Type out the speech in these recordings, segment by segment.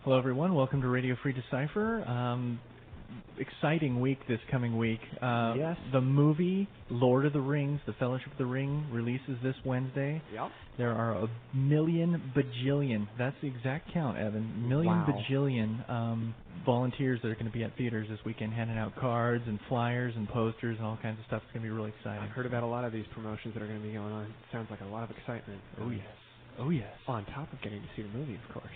Hello, everyone. Welcome to Radio Free Decipher. Exciting week this coming week. Yes. The movie Lord of the Rings, The Fellowship of the Ring, releases this Wednesday. Yep. There are a million bajillion, that's the exact count, Evan, million bajillion volunteers that are going to be at theaters this weekend handing out cards and flyers and posters and all kinds of stuff. It's going to be really exciting. I've heard about a lot of these promotions that are going to be going on. It sounds like a lot of excitement. Oh, yes. Oh, yes. On top of getting to see the movie, of course.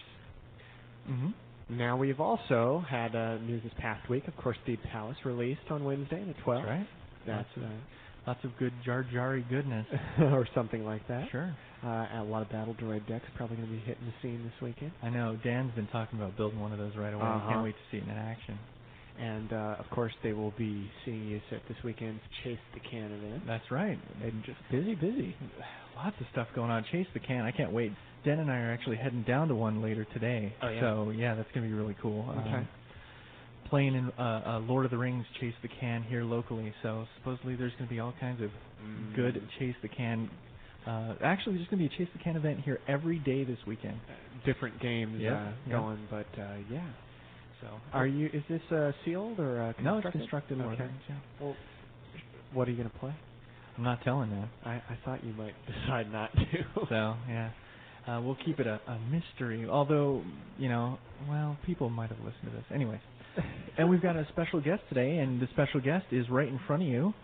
Mm-hmm. Now, we've also had news this past week. Of course, Deep Palace released on Wednesday, the 12th. That's right. That's lots of good Jar Jar-y goodness. or something like that. Sure. A lot of battle droid decks probably going to be hitting the scene this weekend. I know. Dan's been talking about building one of those right away. I can't wait to see it in action. And, of course, they will be seeing you at this weekend's Chase the Can event. That's right. And just busy. Lots of stuff going on. Chase the Can. I can't wait. Dan and I are actually heading down to one later today. Oh, yeah? So, yeah, that's going to be really cool. Okay. Playing in Lord of the Rings Chase the Can here locally. So, supposedly there's going to be all kinds of good Chase the Can. Actually, there's going to be a Chase the Can event here every day this weekend. Different games going, but, yeah. So, is this sealed or constructed? No, it's constructed. Okay. Yeah. Well, what are you going to play? I'm not telling that. I thought you might decide not to. So, yeah. We'll keep it a mystery, although, people might have listened to this. Anyways. And we've got a special guest today, and the special guest is right in front of you.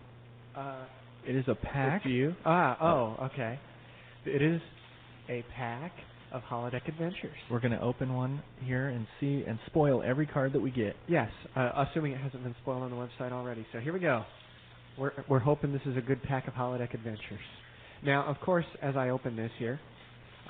It is a pack. It's you? Okay. It is a pack of Holodeck Adventures. We're going to open one here and see and spoil every card that we get. Yes, assuming it hasn't been spoiled on the website already. So here we go. We're hoping this is a good pack of Holodeck Adventures. Now, of course, as I open this here,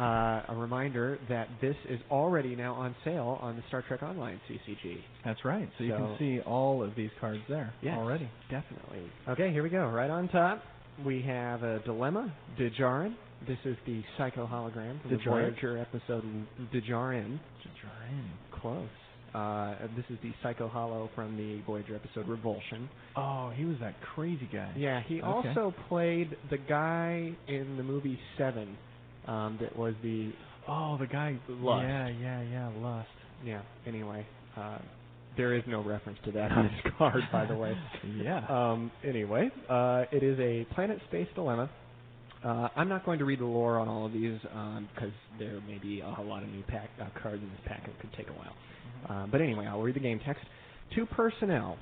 a reminder that this is already now on sale on the Star Trek Online CCG. That's right. So you can see all of these cards there already. Definitely. Okay, here we go. Right on top, we have a Dilemma, Djarin. This is the Psycho hologram from the Voyager episode Djarin. Close. This is the Psycho Holo from the Voyager episode Revulsion. Oh, he was that crazy guy. Yeah, he also played the guy in the movie Seven. That was the... Oh, the guy... Lust. Yeah, Lust. Yeah, anyway. There is no reference to that on his card, by the way. Yeah. Anyway, it is a Planet Space Dilemma. I'm not going to read the lore on all of these because there may be a lot of new cards in this pack. It could take a while. But anyway, I'll read the game text. 2 personnel,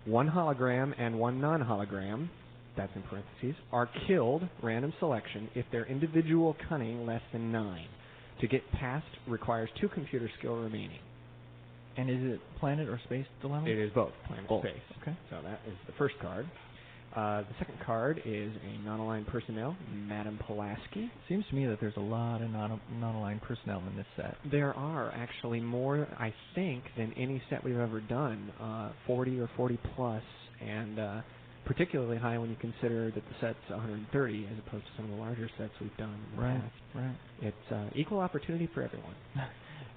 1 hologram and 1 non-hologram, that's in parentheses, are killed, random selection, if their individual cunning less than 9. To get past requires 2 computer skill remaining. And is it planet or space dilemma? It is both, planet and space. Okay. So that is the first card. The second card is a non-aligned personnel, Madame Pulaski. Seems to me that there's a lot of non-aligned personnel in this set. There are actually more, I think, than any set we've ever done, 40 or 40 plus, and particularly high when you consider that the set's 130 as opposed to some of the larger sets we've done in the past. Right. It's equal opportunity for everyone.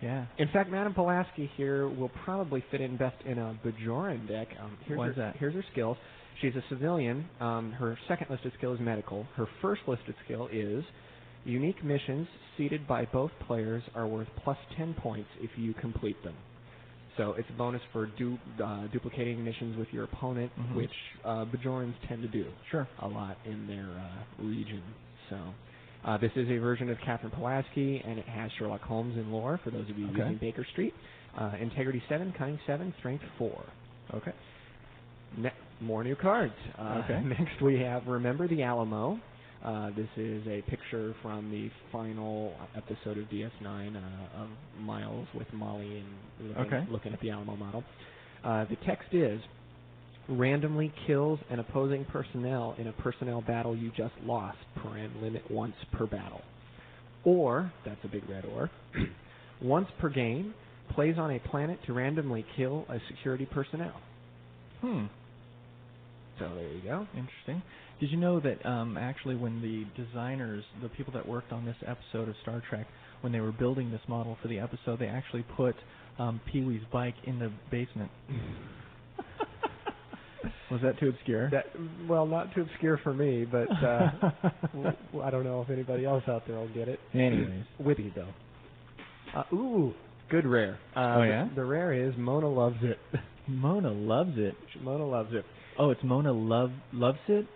Yeah. In fact, Madame Pulaski here will probably fit in best in a Bajoran deck. Here's her skills. She's a civilian. Her second listed skill is medical. Her first listed skill is unique missions seeded by both players are worth plus 10 points if you complete them. So it's a bonus for duplicating missions with your opponent, which Bajorans tend to do a lot in their region. So this is a version of Catherine Pulaski, and it has Sherlock Holmes in lore, for those of you using Baker Street. Integrity 7, Cunning 7, Strength 4. Okay. More new cards. Next we have Remember the Alamo. This is a picture from the final episode of DS9 of Miles with Molly and looking at the Alamo model. The text is, randomly kills an opposing personnel in a personnel battle you just lost, limit once per battle. Or, that's a big red or, once per game, plays on a planet to randomly kill a security personnel. So there you go. Interesting. Did you know that actually when the designers, the people that worked on this episode of Star Trek, when they were building this model for the episode, they actually put Pee-wee's bike in the basement? Was that too obscure? Well, not too obscure for me, but I don't know if anybody else out there will get it. Anyways. Witty, though. Good rare. Oh, yeah? The rare is Mona Loves It. Mona Loves It? Mona Loves It. Oh, it's Mona Loves It?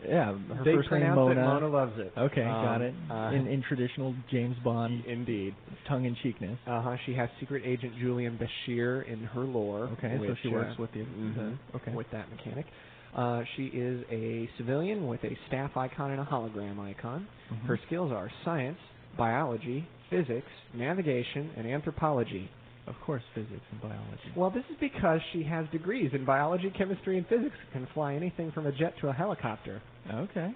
Yeah, her they first name pronounce Mona. It Mona Loves It. Okay, got it. In traditional James Bond indeed tongue-in-cheekness. She has Secret Agent Julian Bashir in her lore. Okay, so she works with with that mechanic. She is a civilian with a staff icon and a hologram icon. Mm-hmm. Her skills are science, biology, physics, navigation, and anthropology. Of course, physics and biology. Well, this is because she has degrees in biology, chemistry, and physics. Can fly anything from a jet to a helicopter. Okay.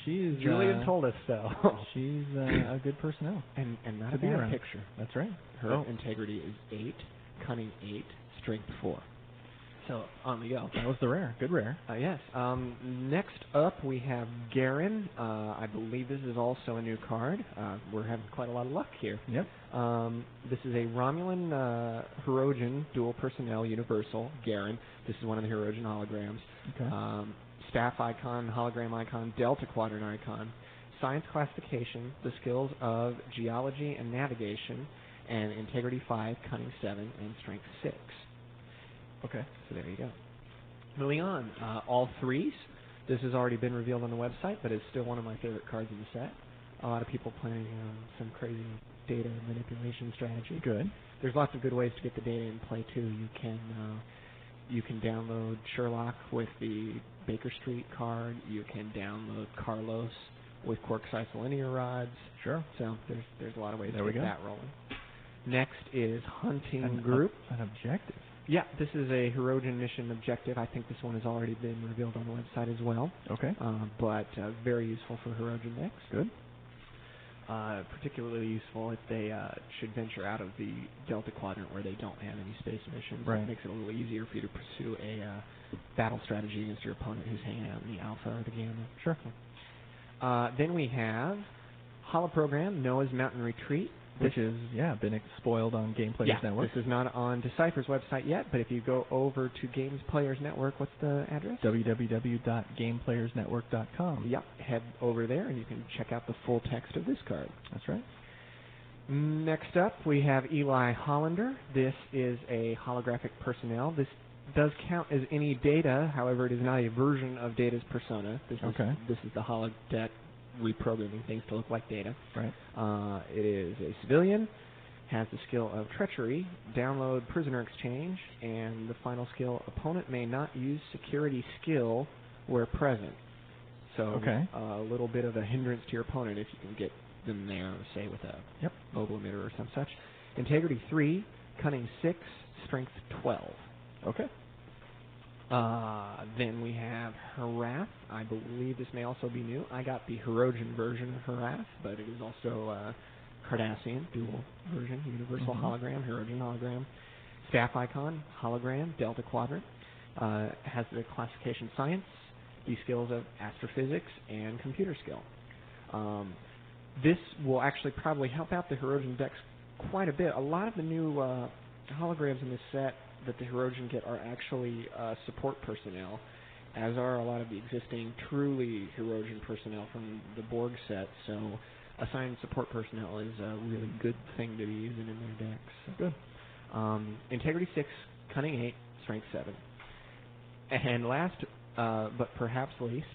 She's Julian told us so. She's a good personnel. And not to a be bad around. picture. That's right. Her integrity is 8, cunning 8, strength 4. So, on the go. That was the rare. Good rare. Yes. Next up, we have Garen. I believe this is also a new card. We're having quite a lot of luck here. Yep. This is a Romulan Hirogen dual personnel universal, Garen. This is one of the Hirogen holograms. Okay. Staff icon, hologram icon, Delta Quadrant icon. Science classification, the skills of geology and navigation, and integrity 5, cunning 7, and strength 6. Okay. So there you go. Moving on, all 3s. This has already been revealed on the website, but it's still one of my favorite cards in the set. A lot of people planning some crazy data manipulation strategy. Good. There's lots of good ways to get the data in play too. You can download Sherlock with the Baker Street card. You can download Carlos with quark linear rods. Sure. So there's a lot of ways there to get that rolling. Next is Hunting Group. An objective. Yeah, this is a Hirogen mission objective. I think this one has already been revealed on the website as well. Okay. But very useful for Hirogen decks. Good. Particularly useful if they should venture out of the Delta Quadrant where they don't have any space missions. Right. It makes it a little easier for you to pursue a battle strategy against your opponent who's hanging out in the Alpha or the Gamma. Sure. Then we have Holoprogram, Noah's Mountain Retreat. Which is, been spoiled on Game Players Network. This is not on Decipher's website yet, but if you go over to Games Players Network, what's the address? www.gameplayersnetwork.com. Yep, head over there and you can check out the full text of this card. That's right. Next up, we have Eli Hollander. This is a holographic personnel. This does count as any data, however, it is not a version of Data's persona. This is the holodeck reprogramming things to look like data. Right. It is a civilian, has the skill of treachery, download prisoner exchange, and the final skill, opponent may not use security skill where present. So a little bit of a hindrance to your opponent if you can get them there, say with a mobile emitter or some such. Integrity 3, cunning 6, strength 12. Okay. Then we have Harath. I believe this may also be new. I got the Hirogen version of Harath, but it is also Cardassian, dual version, universal hologram, Hirogen hologram. Staff icon, hologram, Delta Quadrant. Has the classification science, the skills of astrophysics, and computer skill. This will actually probably help out the Hirogen decks quite a bit. A lot of the new holograms in this set that the Hirogen get are actually support personnel, as are a lot of the existing truly Hirogen personnel from the Borg set. So assigned support personnel is a really good thing to be using in their decks. Good. Integrity 6, cunning 8, strength 7. And last, but perhaps least,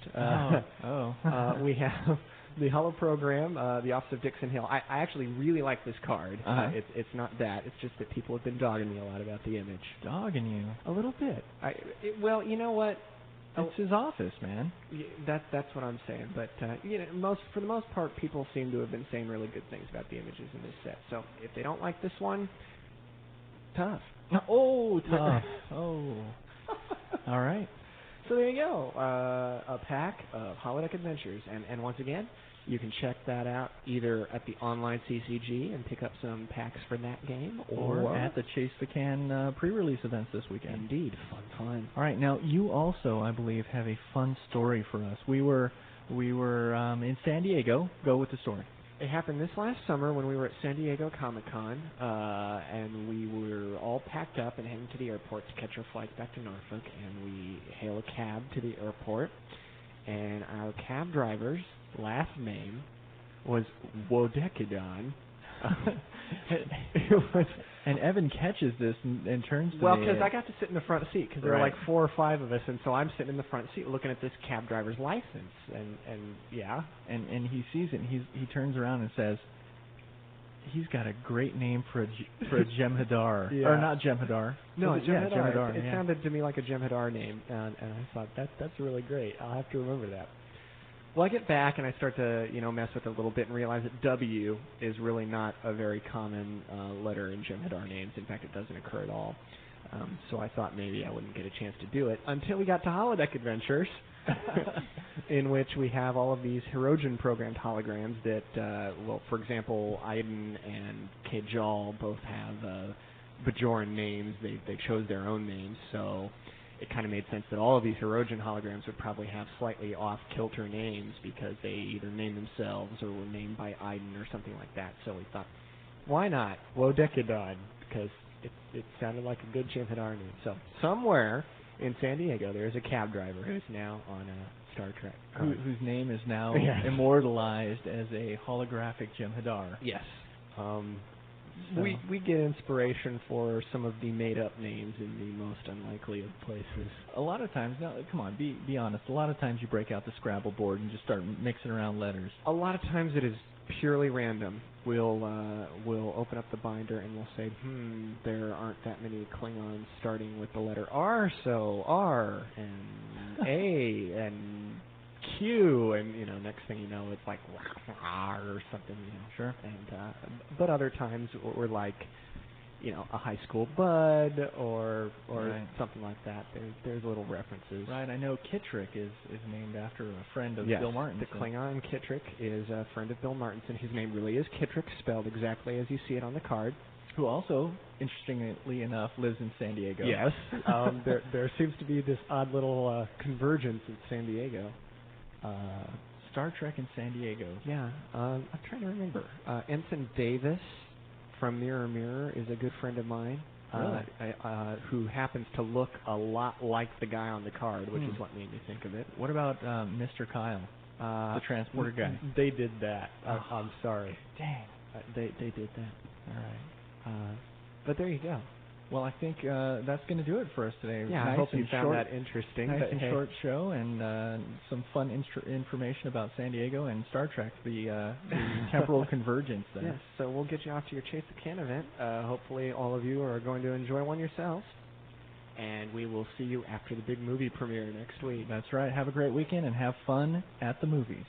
we have the Holoprogram, the Office of Dixon Hill. I actually really like this card. It's not that. It's just that people have been dogging me a lot about the image. Dogging you? A little bit. Well, you know what? It's his office, man. That's what I'm saying. But for the most part, people seem to have been saying really good things about the images in this set. So if they don't like this one, tough. Oh, tough. Oh. All right. So there you go, a pack of Holodeck Adventures. And once again, you can check that out either at the online CCG and pick up some packs for that game, or at the Chase the Can pre-release events this weekend. Indeed, fun. All right, now you also, I believe, have a fun story for us. We were in San Diego. Go with the story. It happened this last summer when we were at San Diego Comic-Con, and we were all packed up and heading to the airport to catch our flight back to Norfolk, and we hail a cab to the airport, and our cab driver's last name was Wodekedon. It was And Evan catches this and turns to Well, me. because I got to sit in the front seat because there were Right. like 4 or 5 of us, and so I'm sitting in the front seat looking at this cab driver's license, and yeah. And he sees it, and he turns around and says, he's got a great name for a Jem'Hadar. Yeah. Or not Jem'Hadar. No, Was Jem'Hadar. Yeah, Jem'Hadar. It sounded to me like a Jem'Hadar name, and I thought that's really great. I'll have to remember that. Well, I get back and I start to mess with it a little bit and realize that W is really not a very common letter in Jem'Hadar names. In fact, it doesn't occur at all. So I thought maybe I wouldn't get a chance to do it until we got to Holodeck Adventures, in which we have all of these Hirogen programmed holograms that, for example, Aiden and Kajal both have Bajoran names. They chose their own names, so it kind of made sense that all of these Hirogen holograms would probably have slightly off-kilter names because they either named themselves or were named by Aiden or something like that. So we thought, why not Wodekadon? Because it sounded like a good Jem'Hadar name. So somewhere in San Diego there is a cab driver who's now on Star Trek. Whose name is now Yes. immortalized as a holographic Jem'Hadar. Yes. So. We get inspiration for some of the made-up names in the most unlikely of places. A lot of times, no, come on, be honest. A lot of times you break out the Scrabble board and just start mixing around letters. A lot of times it is purely random. We'll open up the binder and we'll say, there aren't that many Klingons starting with the letter R, so R and A and Q, and next thing you know, it's like or something, Sure. And but other times we're like, a high school bud or right. something like that. There's little references. Right. I know Kittrick is named after a friend of Yes, Bill Martinson. the Klingon Kittrick is a friend of Bill Martinson. His name really is Kittrick, spelled exactly as you see it on the card. Who also, interestingly enough, lives in San Diego. Yes. There seems to be this odd little convergence in San Diego. Star Trek in San Diego. Yeah, I'm trying to remember. Ensign Davis from Mirror Mirror is a good friend of mine. Really? Who happens to look a lot like the guy on the card, which is what made me think of it. What about Mr. Kyle, the transporter guy? They did that. I'm sorry. Dang. They did that. All right. But there you go. Well, I think that's going to do it for us today. Yeah, nice I hope you found short, that interesting. Nice but and short show, and some fun information about San Diego and Star Trek, the temporal convergence there. Yes, so we'll get you off to your Chase the Can event. Hopefully all of you are going to enjoy one yourselves. And we will see you after the big movie premiere next week. That's right. Have a great weekend and have fun at the movies.